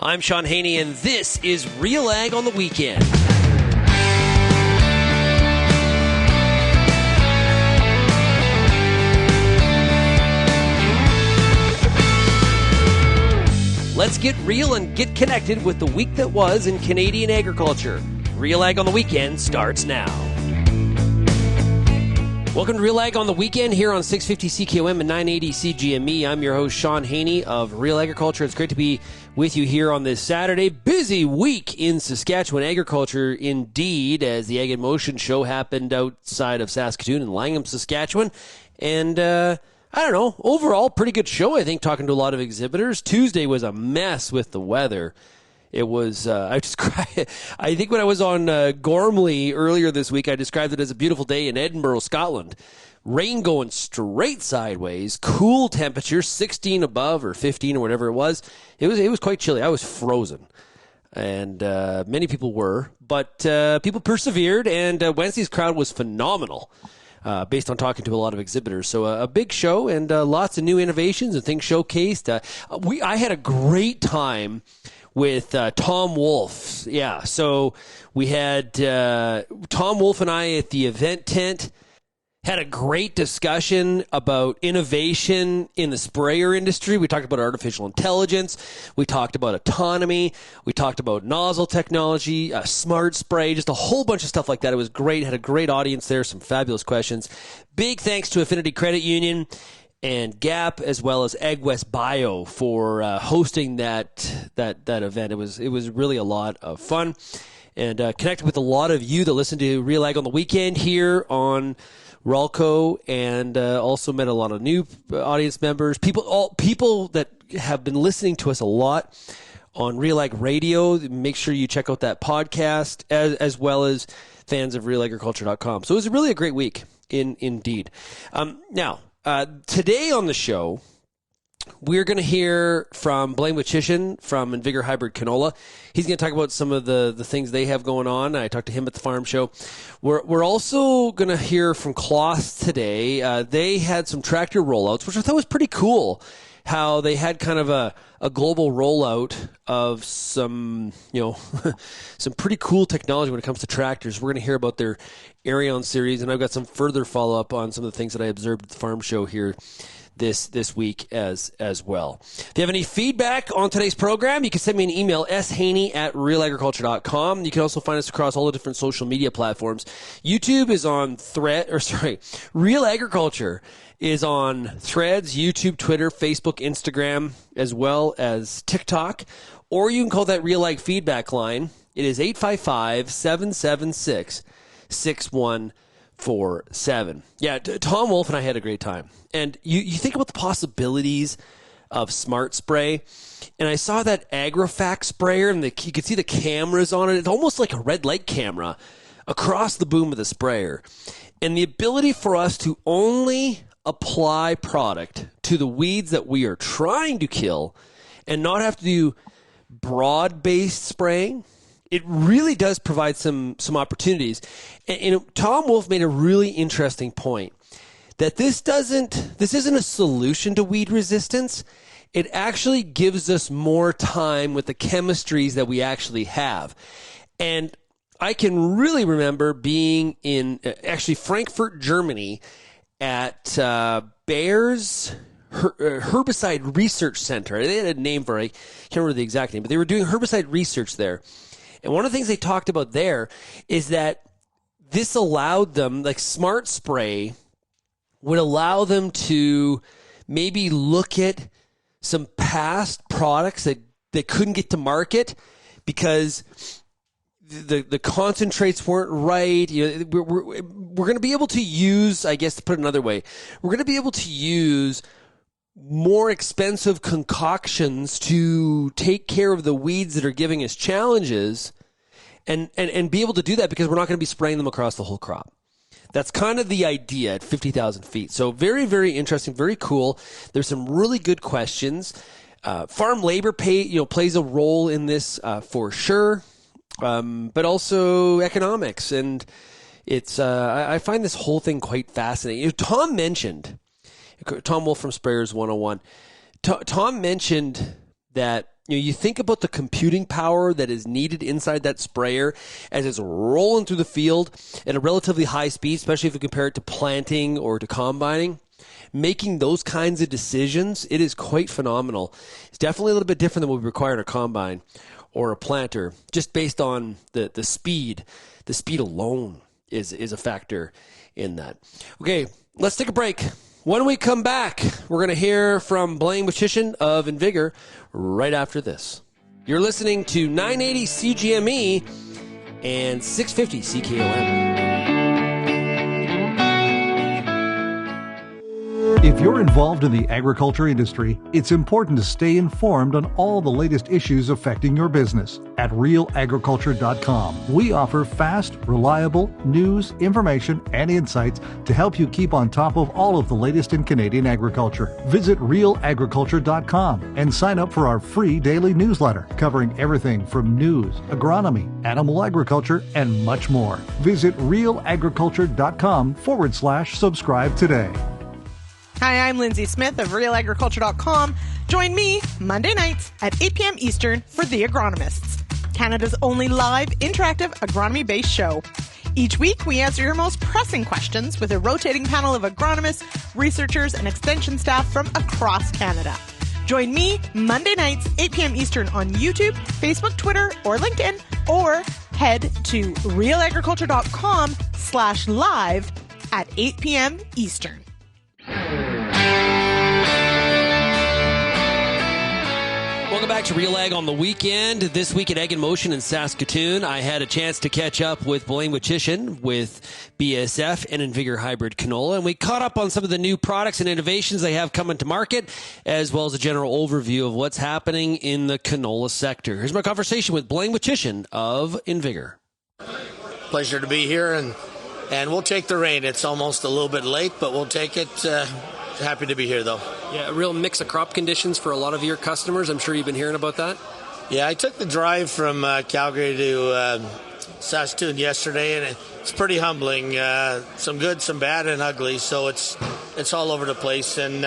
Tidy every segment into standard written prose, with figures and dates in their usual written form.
I'm Shaun Haney, and this is RealAg on the Weekend. Let's get real and get connected with the week that was in Canadian agriculture. RealAg on the Weekend starts now. Welcome to RealAg on the Weekend here on 650 CKOM and 980 CGME. I'm your host, Shaun Haney of RealAgriculture. It's great to be with you here on this Saturday. Busy week in Saskatchewan agriculture indeed, as the Ag in Motion show happened outside of Saskatoon in Langham, Saskatchewan. And, I don't know, overall, pretty good show, I think, talking to a lot of exhibitors. Tuesday was a mess with the weather. It was, I think when I was on Gormley earlier this week, I described it as a beautiful day in Edinburgh, Scotland. Rain going straight sideways, cool temperatures, 16 above or 15 or whatever it was. It was quite chilly. I was frozen. And many people were, but people persevered, and Wednesday's crowd was phenomenal. Based on talking to a lot of exhibitors. So a big show and lots of new innovations and things showcased. I had a great time with Tom Wolfe. Yeah, so we had Tom Wolfe and I at the event tent. Had a great discussion about innovation in the sprayer industry. We talked about artificial intelligence. We talked about autonomy. We talked about nozzle technology, smart spray, just a whole bunch of stuff like that. It was great. Had a great audience there, some fabulous questions. Big thanks to Affinity Credit Union and Gap, as well as AgWest Bio for hosting that event. It was really a lot of fun, and connected with a lot of you that listen to RealAg on the Weekend here on Ralco, and also met a lot of new audience members, people that have been listening to us a lot on RealAg Radio. Make sure you check out that podcast, as well as fans of RealAgriculture.com. So it was really a great week, indeed. Now, today on the show, we're going to hear from Blaine Woycheshin from Invigor Hybrid Canola. He's going to talk about some of the things they have going on. I talked to him at the farm show. We're also going to hear from CLAAS today. They had some tractor rollouts, which I thought was pretty cool, how they had kind of a global rollout of some, some pretty cool technology when it comes to tractors. We're going to hear about their Arion series, and I've got some further follow-up on some of the things that I observed at the farm show here this week as well. If you have any feedback on today's program, you can send me an email, shaney@realagriculture.com. You can also find us across all the different social media platforms. YouTube is on Real Agriculture is on Threads, YouTube, Twitter, Facebook, Instagram, as well as TikTok. Or you can call that RealAg feedback line. It is 855-776-6147. Yeah, Tom Wolfe and I had a great time. And you think about the possibilities of smart spray. And I saw that AgriFac sprayer, and you could see the cameras on it. It's almost like a red light camera across the boom of the sprayer. And the ability for us to only apply product to the weeds that we are trying to kill and not have to do broad-based spraying, it really does provide some opportunities. And Tom Wolfe made a really interesting point, that this isn't a solution to weed resistance. It actually gives us more time with the chemistries that we actually have. And I can really remember being in actually Frankfurt, Germany, at Bayer's Herbicide Research Center. They had a name for it. I can't remember the exact name, but they were doing herbicide research there. And one of the things they talked about there is that this allowed them, like smart spray, would allow them to maybe look at some past products that couldn't get to market because the concentrates weren't right. We're going to be able to use, I guess to put it another way, we're going to be able to use more expensive concoctions to take care of the weeds that are giving us challenges, and be able to do that because we're not going to be spraying them across the whole crop. That's kind of the idea at 50,000 feet. So very, very interesting, very cool. There's some really good questions. Farm labor plays a role in this for sure, but also economics. And it's I find this whole thing quite fascinating. Tom Wolfe from Sprayers 101, Tom mentioned that you think about the computing power that is needed inside that sprayer as it's rolling through the field at a relatively high speed, especially if you compare it to planting or to combining. Making those kinds of decisions, it is quite phenomenal. It's definitely a little bit different than what we require in a combine or a planter, just based on the speed. The speed alone is a factor in that. Okay, let's take a break. When we come back, we're going to hear from Blaine Woycheshin of Invigor right after this. You're listening to 980 CGME and 650 CKOM. If you're involved in the agriculture industry, it's important to stay informed on all the latest issues affecting your business. At RealAgriculture.com, we offer fast, reliable news, information, and insights to help you keep on top of all of the latest in Canadian agriculture. Visit RealAgriculture.com and sign up for our free daily newsletter covering everything from news, agronomy, animal agriculture, and much more. Visit RealAgriculture.com/subscribe today. Hi, I'm Lindsay Smith of RealAgriculture.com. Join me Monday nights at 8 p.m. Eastern for The Agronomists, Canada's only live, interactive, agronomy-based show. Each week, we answer your most pressing questions with a rotating panel of agronomists, researchers, and extension staff from across Canada. Join me Monday nights, 8 p.m. Eastern on YouTube, Facebook, Twitter, or LinkedIn, or head to realagriculture.com/live at 8 p.m. Eastern. Welcome back to RealAg on the weekend. This week at Ag in Motion in Saskatoon, I had a chance to catch up with Blaine Woycheshin with BASF and Invigor Hybrid Canola, and we caught up on some of the new products and innovations they have coming to market, as well as a general overview of what's happening in the canola sector. Here's my conversation with Blaine Woycheshin of Invigor. Pleasure to be here, and we'll take the rain. It's almost a little bit late, but we'll take it. Happy to be here, though. Yeah, a real mix of crop conditions for a lot of your customers. I'm sure you've been hearing about that. Yeah, I took the drive from Calgary to Saskatoon yesterday, and it's pretty humbling. Some good, some bad, and ugly. So it's all over the place, and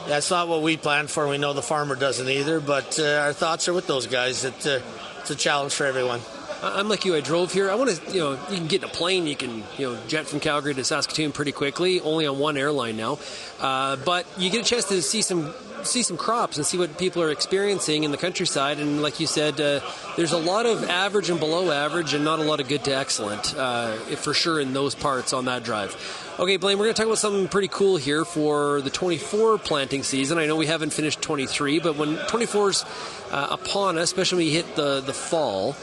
that's not what we planned for. We know the farmer doesn't either, but our thoughts are with those guys. It's a challenge for everyone. I'm like you. I drove here. I want to, you can get in a plane. You can, jet from Calgary to Saskatoon pretty quickly. Only on one airline now, but you get a chance to see some crops and see what people are experiencing in the countryside. And like you said, there's a lot of average and below average, and not a lot of good to excellent, for sure in those parts on that drive. Okay, Blaine, we're going to talk about something pretty cool here for the 24 planting season. I know we haven't finished 23, but when 24's upon us, especially when we hit the fall.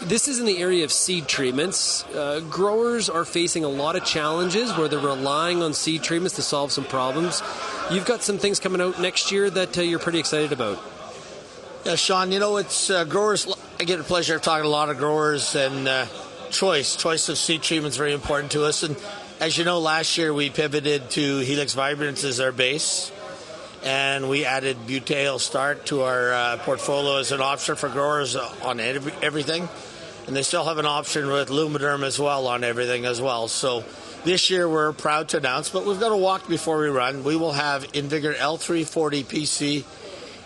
This is in the area of seed treatments. Growers are facing a lot of challenges where they're relying on seed treatments to solve some problems. You've got some things coming out next year that you're pretty excited about. Yeah, Shaun, it's growers. I get the pleasure of talking to a lot of growers, and choice of seed treatment is very important to us. And as you know, last year we pivoted to Helix Vibrance as our base, and we added Butyl Start to our portfolio as an option for growers on everything. And they still have an option with Lumiderm as well on everything as well. So this year we're proud to announce, but we've got to walk before we run. We will have Invigor L340 PC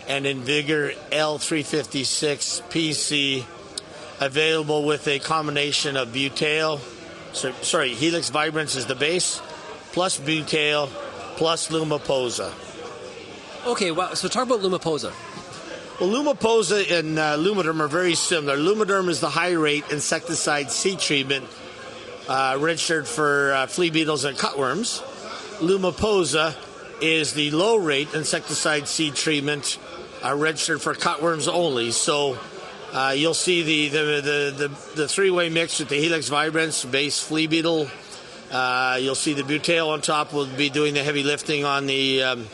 and Invigor L356 PC available with a combination of Helix Vibrance is the base, plus Butyl, plus Lumiposa. Okay, wow. So talk about Lumiposa. Well, Lumiposa and Lumiderm are very similar. Lumiderm is the high-rate insecticide seed treatment registered for flea beetles and cutworms. Lumiposa is the low-rate insecticide seed treatment registered for cutworms only. So you'll see the three-way mix with the Helix Vibrance base flea beetle. You'll see the Butyl on top will be doing the heavy lifting on the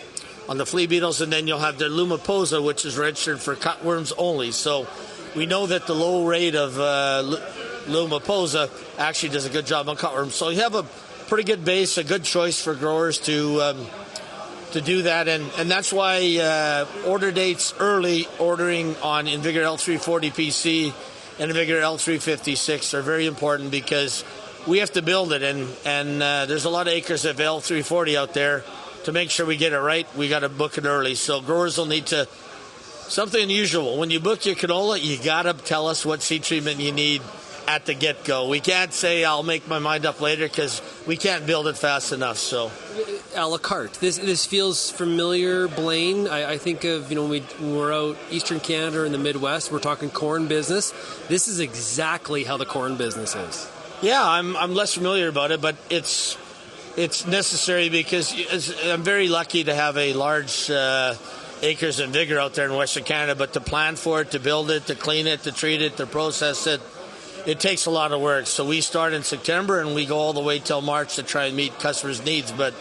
flea beetles, and then you'll have the Lumiposa, which is registered for cutworms only. So we know that the low rate of Lumiposa actually does a good job on cutworms. So you have a pretty good base, a good choice for growers to do that, and that's why order dates early, ordering on Invigor L340 PC and Invigor L356 are very important, because we have to build it, and there's a lot of acres of L340 out there. To make sure we get it right, we got to book it early. So growers will need to something unusual. When you book your canola, you got to tell us what seed treatment you need at the get-go. We can't say I'll make my mind up later because we can't build it fast enough. So, a la carte. This feels familiar, Blaine. I think of when we're out Eastern Canada or in the Midwest, we're talking corn business. This is exactly how the corn business is. Yeah, I'm less familiar about it, but it's necessary because I'm very lucky to have a large acres of Invigor out there in Western Canada. But to plan for it, to build it, to clean it, to treat it, to process it. It takes a lot of work. So we start in September and we go all the way till March to try and meet customers' needs. But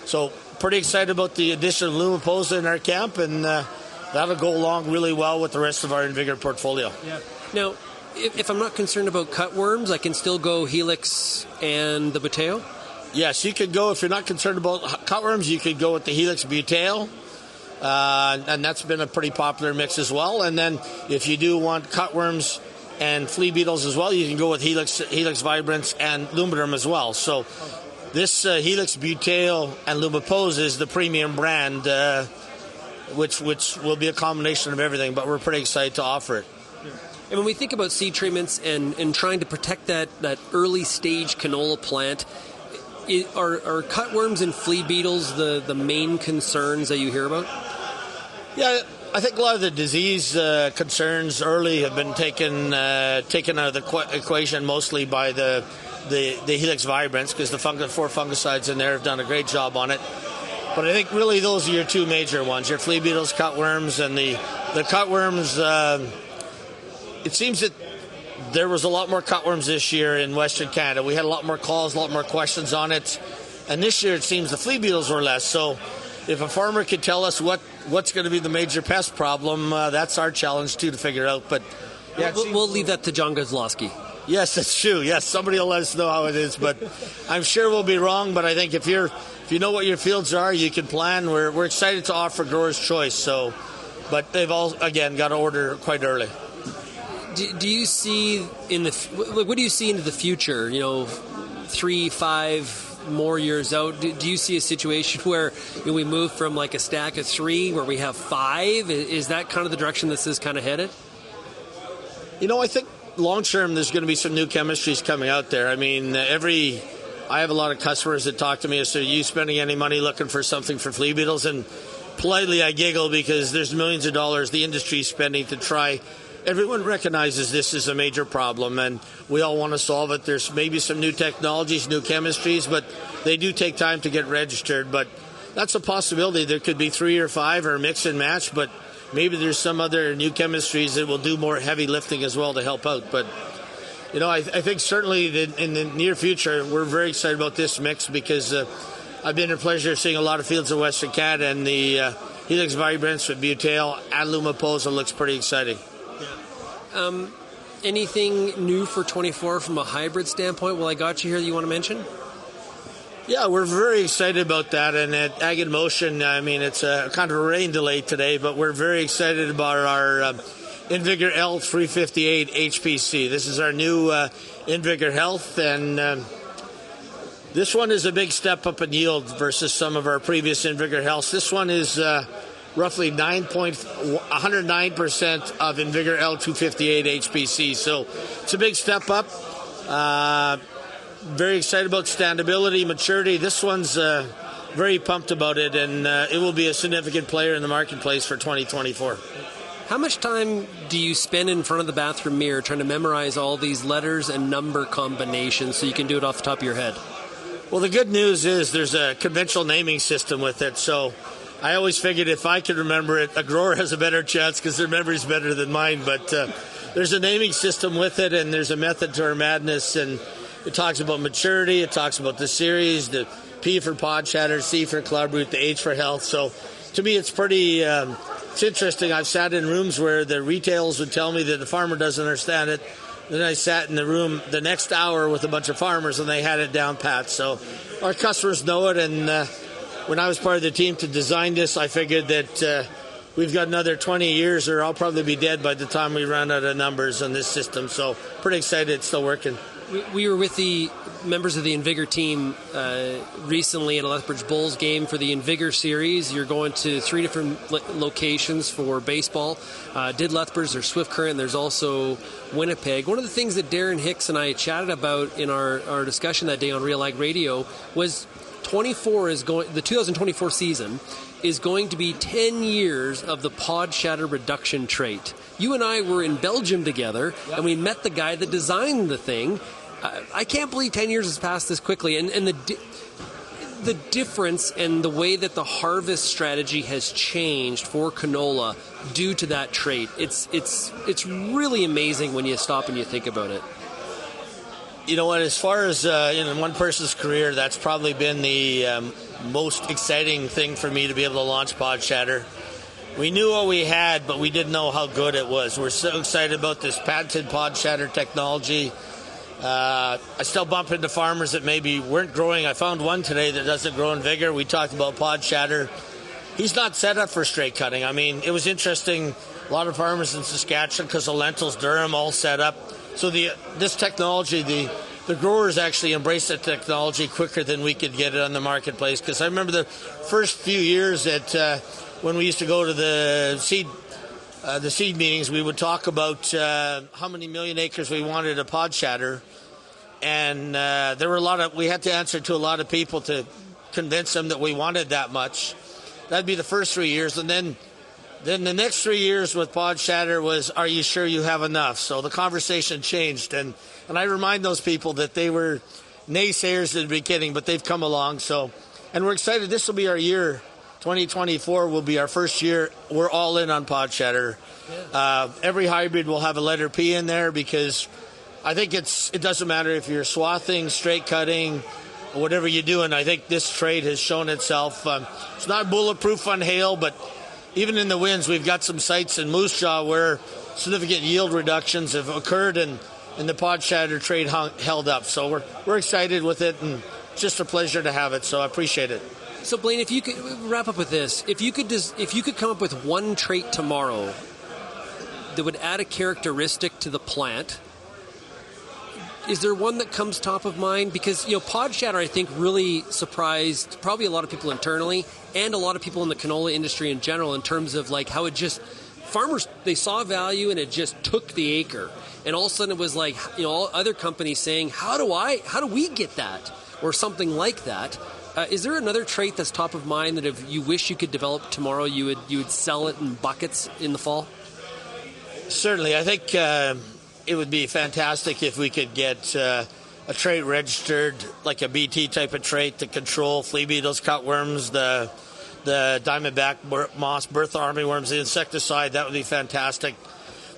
so pretty excited about the addition of Lumaposa in our camp, and that'll go along really well with the rest of our Invigor portfolio. Yeah. Now, if I'm not concerned about cutworms, I can still go Helix and the Buteo? Yes, you could go, if you're not concerned about cutworms, you could go with the Helix Buteo. And that's been a pretty popular mix as well. And then if you do want cutworms and flea beetles as well, you can go with Helix Vibrance and Lumiderm as well. So this Helix Buteo and Lumaposa is the premium brand, which will be a combination of everything, but we're pretty excited to offer it. And when we think about seed treatments and trying to protect that early stage canola plant, are cutworms and flea beetles the main concerns that you hear about? Yeah, I think a lot of the disease concerns early have been taken out of the equation mostly by the Helix Vibrance, because the 4 fungicides in there have done a great job on it. But I think really those are your two major ones, your flea beetles, cutworms, and the cutworms. It seems that there was a lot more cutworms this year in Western Canada. We had a lot more calls, a lot more questions on it. And this year it seems the flea beetles were less. So if a farmer could tell us what's going to be the major pest problem, that's our challenge too to figure out. But yeah, we'll leave that to John Gozlowski. Yes, that's true. Yes, somebody will let us know how it is. But I'm sure we'll be wrong. But I think if you know what your fields are, you can plan. We're excited to offer growers choice. So, but they've all again got to order quite early. Do you see what do you see into the future? 3-5 more years out. Do you see a situation where we move from like a stack of 3 where we have 5? Is that kind of the direction this is kind of headed? I think long term there's going to be some new chemistries coming out there. I mean, I have a lot of customers that talk to me and say, "Are you spending any money looking for something for flea beetles?" And politely I giggle because there's millions of dollars the industry's spending to try. Everyone recognizes this is a major problem, and we all want to solve it. There's maybe some new technologies, new chemistries, but they do take time to get registered. But that's a possibility. There could be 3 or 5 or mix and match, but maybe there's some other new chemistries that will do more heavy lifting as well to help out. But, I think certainly in the near future, we're very excited about this mix because I've been in pleasure of seeing a lot of fields in Western Canada, and the Helix Vibrance with Buteo and Lumaposa looks pretty exciting. Anything new for 24 from a hybrid standpoint? Well, I got you here that you want to mention? Yeah, we're very excited about that. And at Ag in Motion, I mean, it's a kind of a rain delay today, but we're very excited about our Invigor L358 HPC. This is our new Invigor Health, and this one is a big step up in yield versus some of our previous Invigor Healths. This one is roughly 109% of Invigor L258 HPC. So it's a big step up. Very excited about standability, maturity. This one's very pumped about it, and it will be a significant player in the marketplace for 2024. How much time do you spend in front of the bathroom mirror trying to memorize all these letters and number combinations so you can do it off the top of your head? Well, the good news is there's a conventional naming system with it, so I always figured if I could remember it, a grower has a better chance because their memory's better than mine. But there's a naming system with it, and there's a method to our madness. And it talks about maturity, it talks about the series, the P for pod chatter, C for club root, the H for health. So to me, it's pretty it's interesting. I've sat in rooms where the retailers would tell me that the farmer doesn't understand it. Then I sat in the room the next hour with a bunch of farmers, and they had it down pat. So our customers know it, and when I was part of the team to design this, I figured that we've got another 20 years or I'll probably be dead by the time we run out of numbers on this system. So pretty excited it's still working. We were with the members of the Invigor team recently at a Lethbridge Bulls game for the Invigor series. You're going to 3 different locations for baseball. Did Lethbridge, there's Swift Current, and there's also Winnipeg. One of the things that Darren Hicks and I chatted about in our discussion that day on RealAg Radio was the 2024 season is going to be 10 years of the pod shatter reduction trait. You and I were in Belgium together, and we met the guy that designed the thing. I can't believe 10 years has passed this quickly, and the difference and the way that the harvest strategy has changed for canola due to that trait. It's really amazing when you stop and you think about it. You know what, as far as in one person's career, that's probably been the most exciting thing for me to be able to launch Pod Shatter. We knew what we had, but we didn't know how good it was. We're so excited about this patented Pod Shatter technology. I still bump into farmers that maybe weren't growing. I found one today that doesn't grow in vigor. We talked about Pod Shatter. He's not set up for straight cutting. I mean, it was interesting. A lot of farmers in Saskatchewan, because of lentils, Durham, all set up. So this technology, the growers actually embraced the technology quicker than we could get it on the marketplace. Because I remember the first few years that when we used to go to the seed meetings, we would talk about how many million acres we wanted a pod shatter, and there were we had to answer to a lot of people to convince them that we wanted that much. That'd be the first 3 years, and then the next 3 years with pod shatter was, are you sure you have enough? So the conversation changed, and I remind those people that they were naysayers at the beginning, but they've come along. So, and we're excited. This will be our year. 2024 will be our first year. We're all in on pod shatter. Yeah. Every hybrid will have a letter P in there, because I think it doesn't matter if you're swathing, straight cutting, or whatever you're doing. I think this trait has shown itself. It's not bulletproof on hail, but even in the winds, we've got some sites in Moose Jaw where significant yield reductions have occurred, and the pod shatter trait held up. So we're excited with it, and it's just a pleasure to have it. So I appreciate it. So Blaine, if you could wrap up with this, if you could come up with one trait tomorrow that would add a characteristic to the plant, is there one that comes top of mind? Because pod shatter, I think, really surprised probably a lot of people internally and a lot of people in the canola industry in general, in terms of like how it just, farmers, they saw value and it just took the acre, and all of a sudden it was like all other companies saying, how do we get that, or something like that. Is there another trait that's top of mind that if you wish you could develop tomorrow, you would sell it in buckets in the fall? Certainly. I think it would be fantastic if we could get a trait registered, like a BT type of trait, to control flea beetles, cutworms, the diamondback moss, birth army worms, the insecticide. That would be fantastic.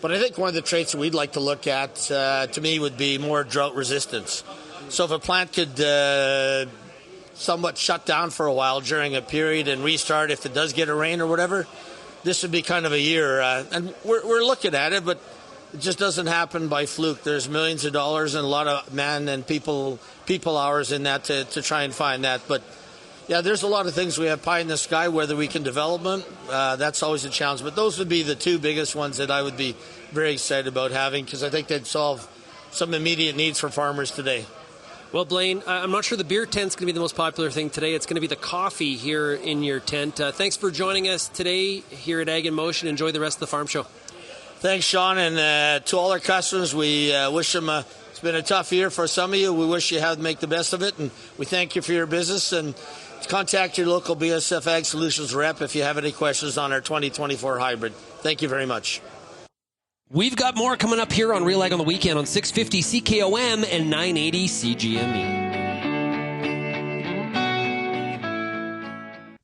But I think one of the traits that we'd like to look at, to me, would be more drought resistance. So if a plant could somewhat shut down for a while during a period and restart if it does get a rain or whatever, this would be kind of a year. And we're looking at it, but it just doesn't happen by fluke. There's millions of dollars and a lot of man and people hours in that to try and find that. But yeah, there's a lot of things we have pie in the sky. Whether we can develop them, that's always a challenge. But those would be the two biggest ones that I would be very excited about having, because I think they'd solve some immediate needs for farmers today. Well, Blaine, I'm not sure the beer tent's going to be the most popular thing today. It's going to be the coffee here in your tent. Thanks for joining us today here at Ag in Motion. Enjoy the rest of the farm show. Thanks, Shaun, and to all our customers, we wish them it's been a tough year for some of you. We wish you had to make the best of it, and we thank you for your business. And contact your local BASF Ag Solutions rep if you have any questions on our 2024 hybrid. Thank you very much. We've got more coming up here on RealAg on the weekend on 650 CKOM and 980 CGME.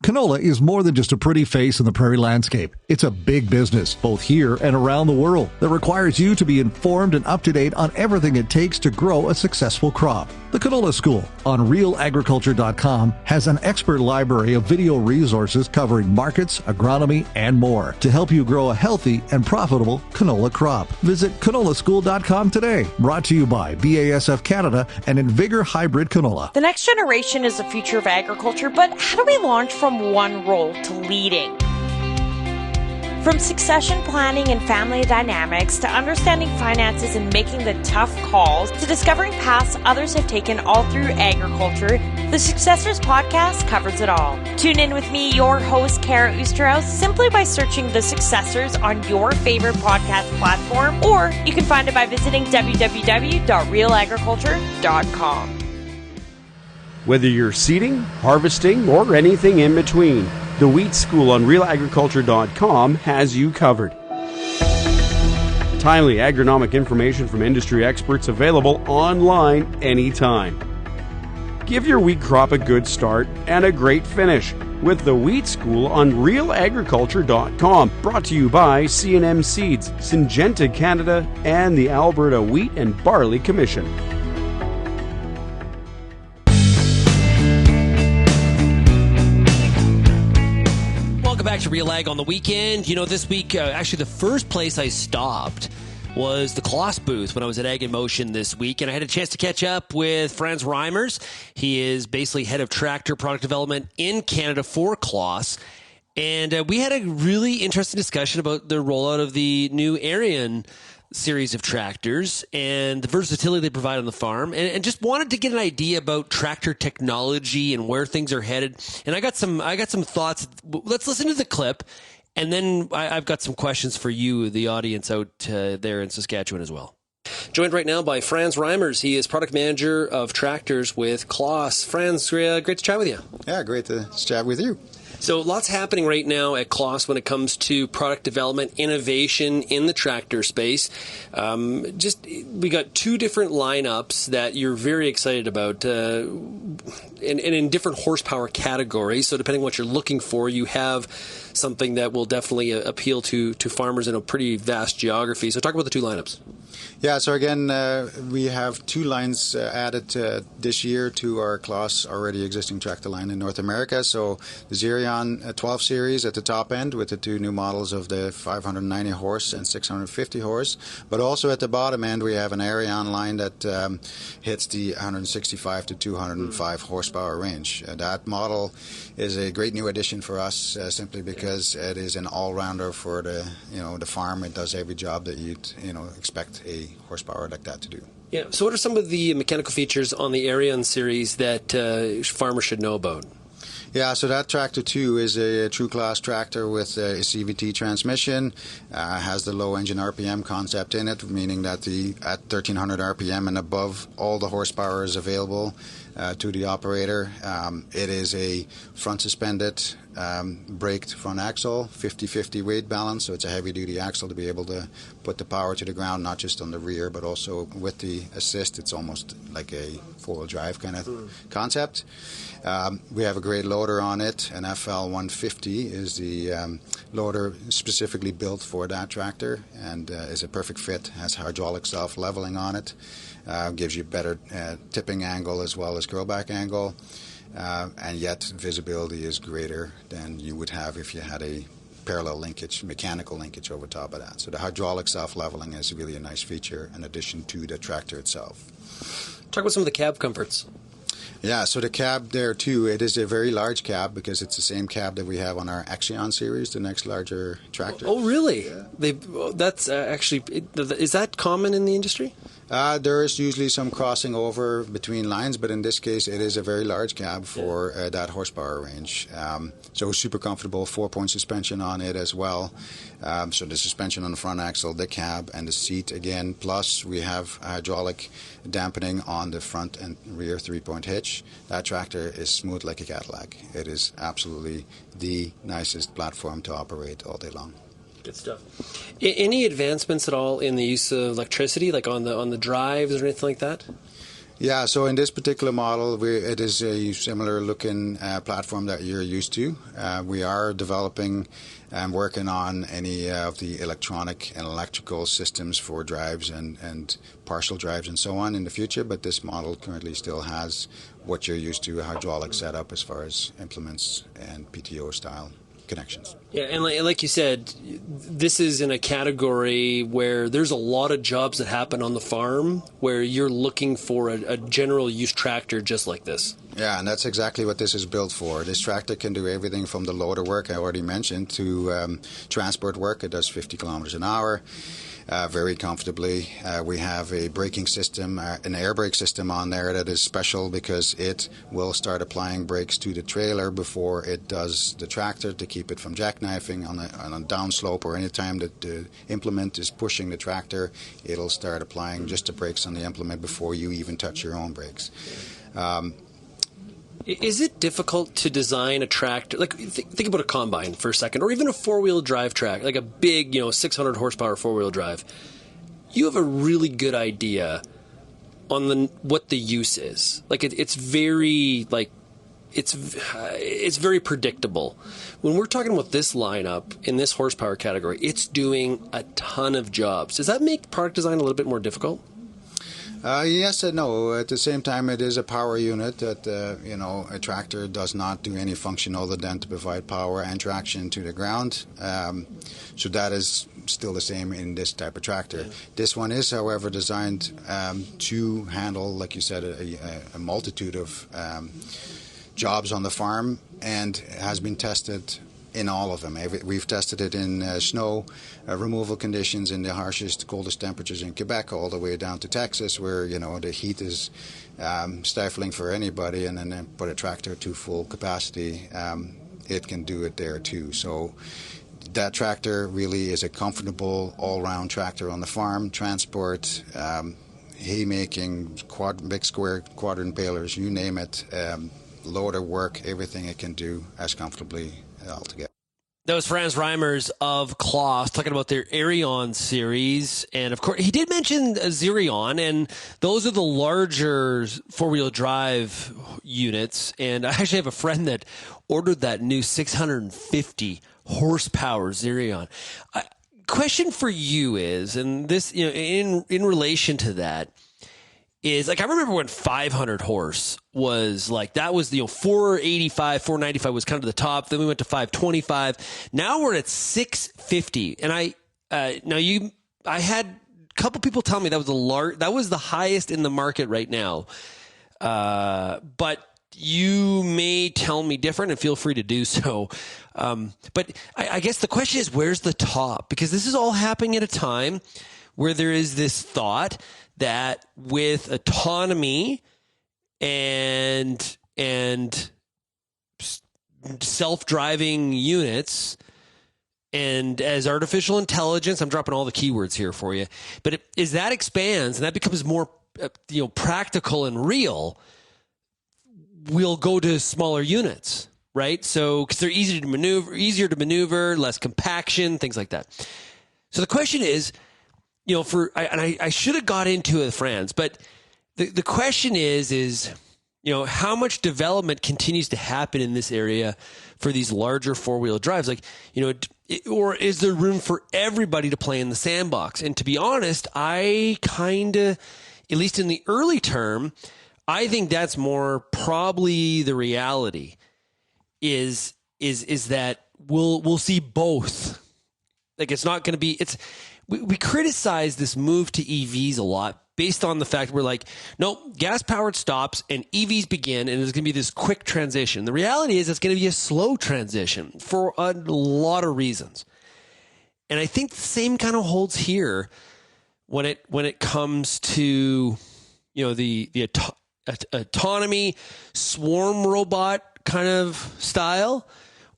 Canola is more than just a pretty face in the prairie landscape. It's a big business, both here and around the world, that requires you to be informed and up to date on everything it takes to grow a successful crop. The Canola School on RealAgriculture.com has an expert library of video resources covering markets, agronomy, and more to help you grow a healthy and profitable canola crop. Visit canolaschool.com today. Brought to you by BASF Canada and Invigor Hybrid Canola. The next generation is the future of agriculture, but how do we launch from one role to leading? From succession planning and family dynamics to understanding finances and making the tough calls to discovering paths others have taken all through agriculture, the Successors Podcast covers it all. Tune in with me, your host, Kara Oosterhuis, simply by searching The Successors on your favorite podcast platform, or you can find it by visiting www.realagriculture.com. Whether you're seeding, harvesting, or anything in between, the Wheat School on RealAgriculture.com has you covered. Timely agronomic information from industry experts available online anytime. Give your wheat crop a good start and a great finish with the Wheat School on RealAgriculture.com. Brought to you by C&M Seeds, Syngenta Canada, and the Alberta Wheat and Barley Commission. Back to RealAg on the weekend. You know, this week, actually the first place I stopped was the CLAAS booth when I was at Ag in Motion this week, and I had a chance to catch up with Frans Reijmers. He is basically head of tractor product development in Canada for CLAAS, and we had a really interesting discussion about the rollout of the new Arion series of tractors and the versatility they provide on the farm, and just wanted to get an idea about tractor technology and where things are headed. And I got some thoughts. Let's listen to the clip, and then I've got some questions for you, the audience out there in Saskatchewan as well. Joined right now by Frans Reijmers. He is product manager of tractors with CLAAS. Frans, great to chat with you. Yeah, great to chat with you. So lots happening right now at CLAAS when it comes to product development, innovation in the tractor space. We got two different lineups that you're very excited about, and in different horsepower categories. So depending on what you're looking for, you have something that will definitely appeal to farmers in a pretty vast geography. So talk about the two lineups. Yeah, so again, we have two lines added this year to our CLAAS already existing tractor line in North America. So the Xerion 12 series at the top end with the two new models of the 590 horse and 650 horse. But also at the bottom end, we have an Arion line that hits the 165 to 205 horsepower range. That model is a great new addition for us simply because it is an all-rounder for the farm. It does every job that you'd expect a horsepower like that to do. Yeah. So what are some of the mechanical features on the Arion series that farmers should know about? Yeah, so that tractor too is a true class tractor with a CVT transmission, has the low engine RPM concept in it, meaning that at 1300 RPM and above, all the horsepower is available to the operator. It is a front suspended braked front axle, 50-50 weight balance, so it's a heavy duty axle to be able to put the power to the ground, not just on the rear, but also with the assist. It's almost like a four-wheel drive kind of concept. We have a great loader on it. An FL 150 is the loader specifically built for that tractor and is a perfect fit, has hydraulic self-leveling on it, gives you better tipping angle as well as curlback angle, and yet visibility is greater than you would have if you had a parallel linkage, mechanical linkage over top of that. So the hydraulic self-leveling is really a nice feature in addition to the tractor itself. Talk about some of the cab comforts. Yeah, so the cab there too, it is a very large cab because it's the same cab that we have on our Axion series, the next larger tractor. Oh, really? Yeah. That's actually, is that common in the industry? There is usually some crossing over between lines, but in this case, it is a very large cab for that horsepower range. So super comfortable, 4-point suspension on it as well. So the suspension on the front axle, the cab, and the seat again. Plus, we have hydraulic dampening on the front and rear 3-point hitch. That tractor is smooth like a Cadillac. It is absolutely the nicest platform to operate all day long. Good stuff. Any advancements at all in the use of electricity, like on the drives or anything like that? Yeah, so in this particular model, it is a similar looking platform that you're used to. We are developing and working on any of the electronic and electrical systems for drives and partial drives and so on in the future, but this model currently still has what you're used to, a hydraulic setup as far as implements and PTO style connections. Yeah, and like you said, this is in a category where there's a lot of jobs that happen on the farm where you're looking for a general use tractor just like this. Yeah, and that's exactly what this is built for. This tractor can do everything from the loader work I already mentioned to transport work. It does 50 kilometers an hour. Very comfortably. We have a braking system, an air brake system on there that is special because it will start applying brakes to the trailer before it does the tractor to keep it from jackknifing on a downslope, or any time that the implement is pushing the tractor, it'll start applying just the brakes on the implement before you even touch your own brakes. Is it difficult to design a tractor? Like, think about a combine for a second, or even a four-wheel drive track, like a big, 600 horsepower four-wheel drive. You have a really good idea on what the use is. Like, it's very it's very predictable. When we're talking about this lineup in this horsepower category, it's doing a ton of jobs. Does that make product design a little bit more difficult? Yes and no. At the same time, it is a power unit that, a tractor does not do any function other than to provide power and traction to the ground. So that is still the same in this type of tractor. Yeah. This one is, however, designed to handle, like you said, a multitude of jobs on the farm, and has been tested in all of them. We've tested it in snow removal conditions in the harshest, coldest temperatures in Quebec, all the way down to Texas, where the heat is stifling for anybody, and then put a tractor to full capacity, it can do it there too. So that tractor really is a comfortable all-round tractor on the farm, transport, haymaking, big square quadrant balers, you name it, loader work, everything it can do as comfortably altogether. That was Frans Reijmers of CLAAS talking about their Arion series. And of course, he did mention Zerion, and those are the larger four-wheel drive units. And I actually have a friend that ordered that new 650 horsepower Zerion. Question for you is, and this, in relation to that, is like, I remember when 500 horse was like, that was 485, 495 was kind of the top. Then we went to 525. Now we're at 650. And I had a couple people tell me that was the highest in the market right now. But you may tell me different, and feel free to do so. But I guess the question is, where's the top? Because this is all happening at a time where there is this thought that with autonomy and self-driving units, and as artificial intelligence, I'm dropping all the keywords here for you, but as that expands and that becomes more practical and real, we'll go to smaller units, right? So because they're easier to maneuver, less compaction, things like that. So the question is, I should have got into it, Frans, but the question is, how much development continues to happen in this area for these larger four-wheel drives? Like, or is there room for everybody to play in the sandbox? And to be honest, I kind of, at least in the early term, I think that's more probably the reality is that we'll see both. Like, it's not going to be, we criticize this move to EVs a lot based on the fact we're like, nope, gas-powered stops and EVs begin, and there's going to be this quick transition. The reality is it's going to be a slow transition for a lot of reasons. And I think the same kind of holds here when it comes to the autonomy swarm robot kind of style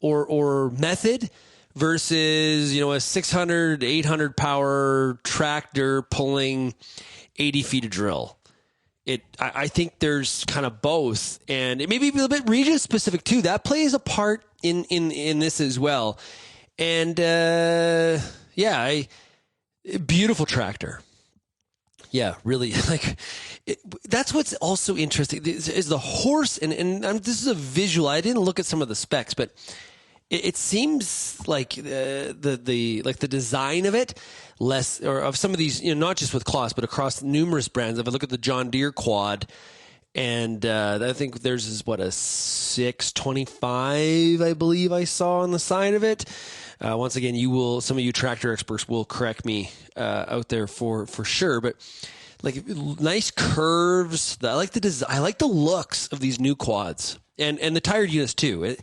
or method, versus, a 600, 800 power tractor pulling 80 feet of drill. I think there's kind of both, and it may be a little bit region specific too. That plays a part in this as well. And beautiful tractor. Yeah, really. That's what's also interesting is the horse, and this is a visual. I didn't look at some of the specs, but it seems like the design of it, less, or of some of these, not just with CLAAS, but across numerous brands. If I look at the John Deere quad, And I think theirs is a 625, I believe I saw on the side of it. Once again, some of you tractor experts will correct me out there for sure, but like nice curves. I like the design. I like the looks of these new quads and the tired units too.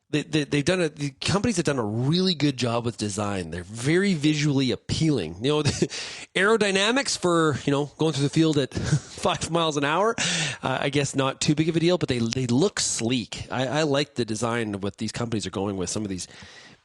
The companies have done a really good job with design. They're very visually appealing. The aerodynamics for, going through the field at 5 miles an hour, I guess not too big of a deal, but they look sleek. I like the design of what these companies are going with, some of these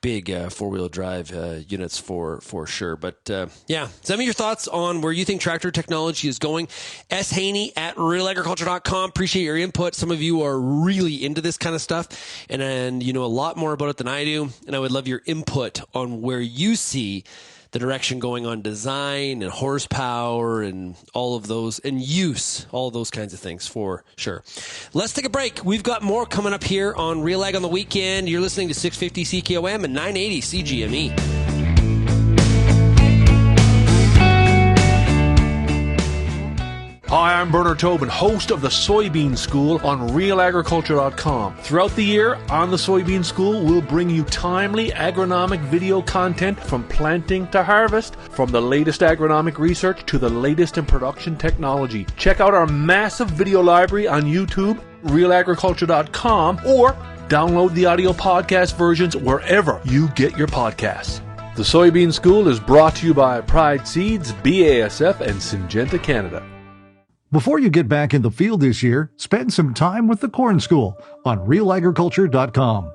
big four-wheel drive units for sure. But yeah, send me your thoughts on where you think tractor technology is going. S. Haney at RealAgriculture.com. Appreciate your input. Some of you are really into this kind of stuff, and you know a lot more about it than I do. And I would love your input on where you see the direction going on design and horsepower and all of those, and use, all of those kinds of things for sure. Let's take a break. We've got more coming up here on Real Ag on the Weekend. You're listening to 650 CKOM and 980 CGME. Hi, I'm Bernard Tobin, host of the Soybean School on RealAgriculture.com. Throughout the year, on the Soybean School, we'll bring you timely agronomic video content from planting to harvest, from the latest agronomic research to the latest in production technology. Check out our massive video library on YouTube, RealAgriculture.com, or download the audio podcast versions wherever you get your podcasts. The Soybean School is brought to you by Pride Seeds, BASF, and Syngenta Canada. Before you get back in the field this year, spend some time with the Corn School on RealAgriculture.com.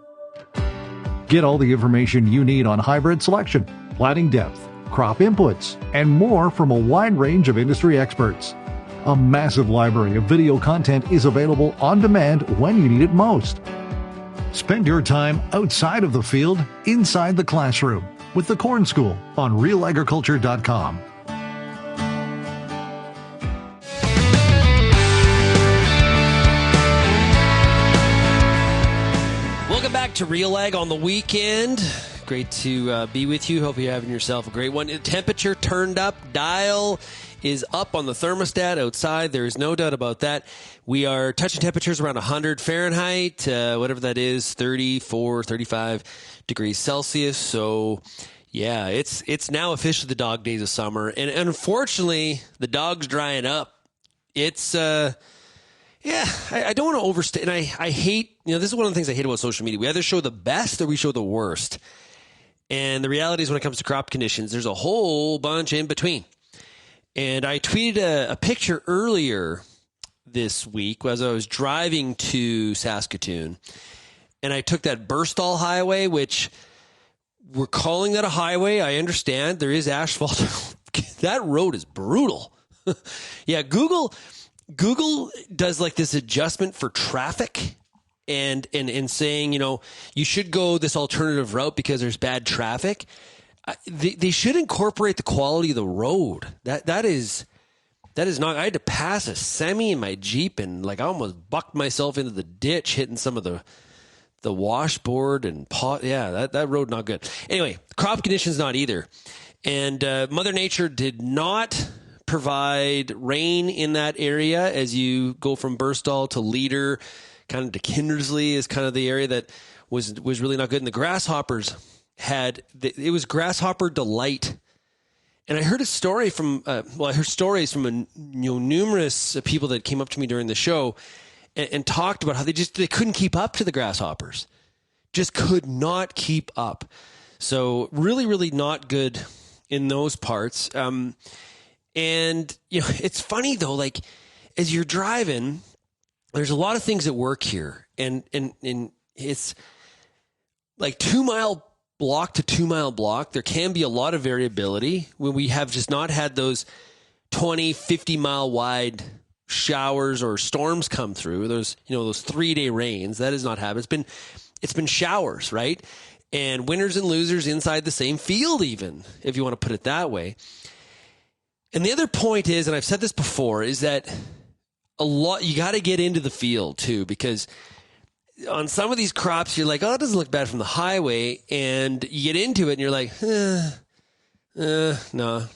Get all the information you need on hybrid selection, planting depth, crop inputs, and more from a wide range of industry experts. A massive library of video content is available on demand when you need it most. Spend your time outside of the field, inside the classroom, with the Corn School on RealAgriculture.com. Welcome back to Real Ag on the Weekend. Great to be with you. Hope you're having yourself a great one. Temperature turned up. Dial is up on the thermostat outside. There is no doubt about that. We are touching temperatures around 100 Fahrenheit, whatever that is, 34, 35 degrees Celsius. So, yeah, it's now officially the dog days of summer. And unfortunately, the dog's drying up. It's... Yeah, I don't want to overstate, and I hate, this is one of the things I hate about social media. We either show the best or we show the worst. And the reality is when it comes to crop conditions, there's a whole bunch in between. And I tweeted a picture earlier this week as I was driving to Saskatoon, and I took that Burstall Highway, which we're calling that a highway. I understand there is asphalt. That road is brutal. Yeah, Google does like this adjustment for traffic and saying, you should go this alternative route because there's bad traffic. They should incorporate the quality of the road. That is not, I had to pass a semi in my Jeep and I almost bucked myself into the ditch hitting some of the washboard and pot. Yeah, that road not good. Anyway, crop conditions not either. And Mother Nature did not provide rain in that area as you go from Burstall to Leader, kind of to Kindersley is kind of the area that was really not good. And the grasshoppers it was grasshopper delight. And I heard a story from, I heard stories from numerous people that came up to me during the show and talked about how they couldn't keep up to the grasshoppers, just could not keep up. So really, really not good in those parts. And, it's funny though, as you're driving, there's a lot of things that work here. And it's like 2 mile block to 2 mile block. There can be a lot of variability when we have just not had those 20, 50 mile wide showers or storms come through. Those 3-day rains. That has not happened. It's been showers, right? And winners and losers inside the same field, even, if you want to put it that way. And the other point is, and I've said this before, is that you got to get into the field too, because on some of these crops, you're like, oh, it doesn't look bad from the highway. And you get into it and you're like, no,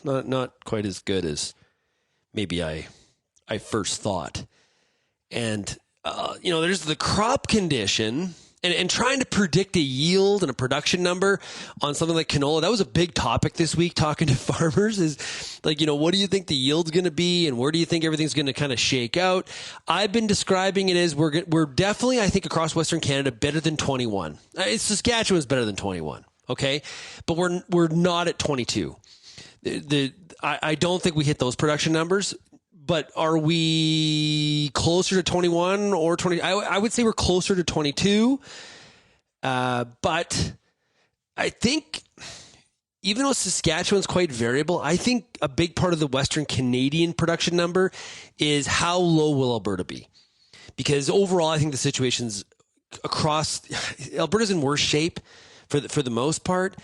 not quite as good as maybe I first thought. And, there's the crop condition and trying to predict a yield and a production number on something like canola. That was a big topic this week, talking to farmers, is like, what do you think the yield's going to be and where do you think everything's going to kind of shake out? I've been describing it as we're definitely, I think, across Western Canada, better than 21. Saskatchewan's better than 21. Okay. But we're not at 22. I don't think we hit those production numbers. But are we closer to 21 or 20? I would say we're closer to 22. But I think even though Saskatchewan's quite variable, I think a big part of the Western Canadian production number is how low will Alberta be? Because overall, I think the situation's across Alberta's in worse shape for the most part.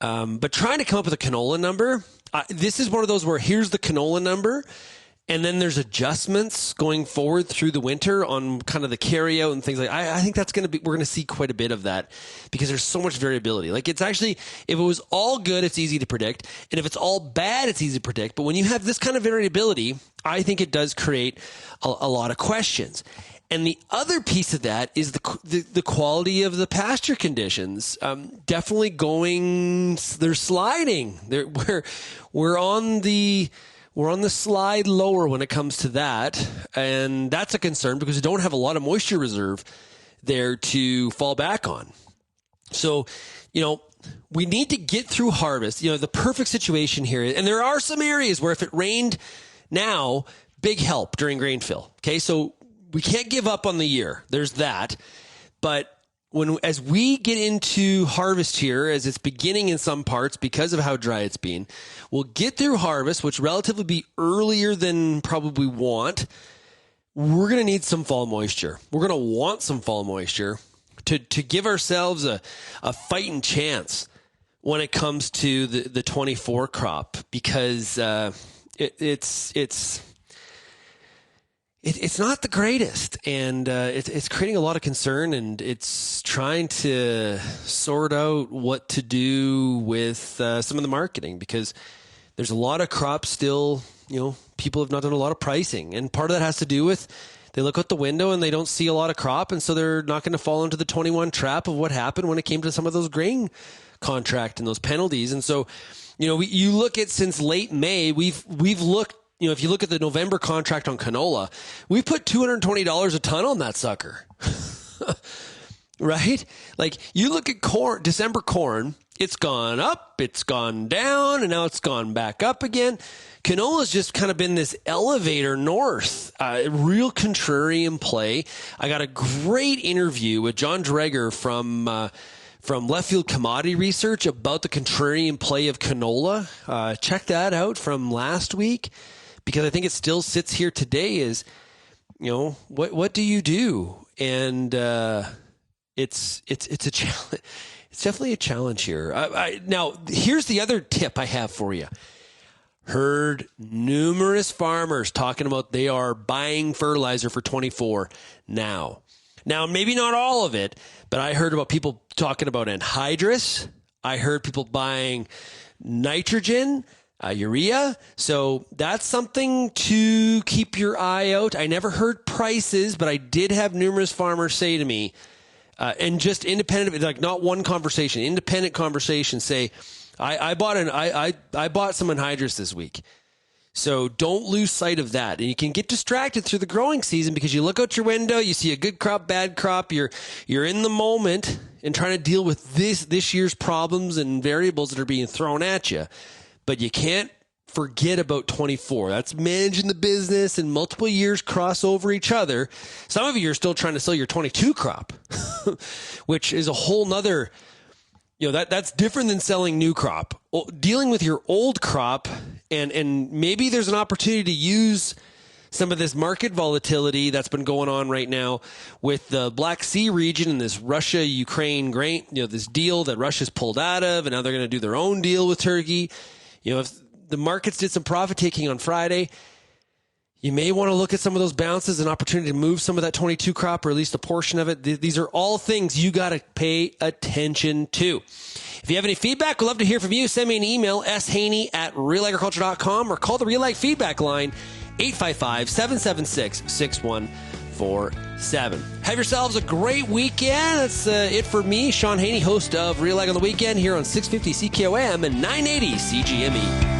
But trying to come up with a canola number, this is one of those where here's the canola number. And then there's adjustments going forward through the winter on kind of the carryout and things like that. I think we're going to see quite a bit of that because there's so much variability. Like it's actually, if it was all good, it's easy to predict. And if it's all bad, it's easy to predict. But when you have this kind of variability, I think it does create a lot of questions. And the other piece of that is the quality of the pasture conditions. Definitely they're sliding. We're on the slide lower when it comes to that, and that's a concern because we don't have a lot of moisture reserve there to fall back on. So, we need to get through harvest. The perfect situation here, and there are some areas where if it rained now, big help during grain fill. Okay, so we can't give up on the year. There's that. But as we get into harvest here, as it's beginning in some parts because of how dry it's been, we'll get through harvest, which relatively be earlier than probably want. We're going to need some fall moisture. We're going to want some fall moisture to give ourselves a fighting chance when it comes to the 24 crop, because it's not the greatest, and it's creating a lot of concern, and it's trying to sort out what to do with some of the marketing, because there's a lot of crops still, people have not done a lot of pricing, and part of that has to do with they look out the window and they don't see a lot of crop, and so they're not going to fall into the 21 trap of what happened when it came to some of those grain contract and those penalties. And so, you look at since late May, we've looked. If you look at the November contract on canola, we put $220 a ton on that sucker, right? Like you look at corn, December corn, it's gone up, it's gone down, and now it's gone back up again. Canola's just kind of been this elevator north, real contrarian play. I got a great interview with John Dreger from Left Field Commodity Research about the contrarian play of canola. Check that out from last week, because I think it still sits here today as, what do you do? And it's a challenge. It's definitely a challenge here. Now, here's the other tip I have for you. Heard numerous farmers talking about they are buying fertilizer for 24 now. Now, maybe not all of it, but I heard about people talking about anhydrous. I heard people buying nitrogen, urea. So that's something to keep your eye out. I never heard prices, but I did have numerous farmers say to me, and just independent, like not one conversation, independent conversation, say, I bought some anhydrous this week. So don't lose sight of that. And you can get distracted through the growing season because you look out your window, you see a good crop, bad crop, you're in the moment and trying to deal with this year's problems and variables that are being thrown at you. But you can't forget about 24. That's managing the business, and multiple years cross over each other. Some of you are still trying to sell your 22 crop, which is a whole nother, that's different than selling new crop. Dealing with your old crop, and maybe there's an opportunity to use some of this market volatility that's been going on right now with the Black Sea region and this Russia-Ukraine grain, this deal that Russia's pulled out of, and now they're going to do their own deal with Turkey. If the markets did some profit taking on Friday, you may want to look at some of those bounces, an opportunity to move some of that 22 crop, or at least a portion of it. These are all things you got to pay attention to. If you have any feedback, we'd love to hear from you. Send me an email, shaney@realagriculture.com, or call the RealAg feedback line, 855-776-61 24/7. Have yourselves a great weekend. That's it for me, Shaun Haney, host of Real Ag on the Weekend here on 650 CKOM and 980 CGME.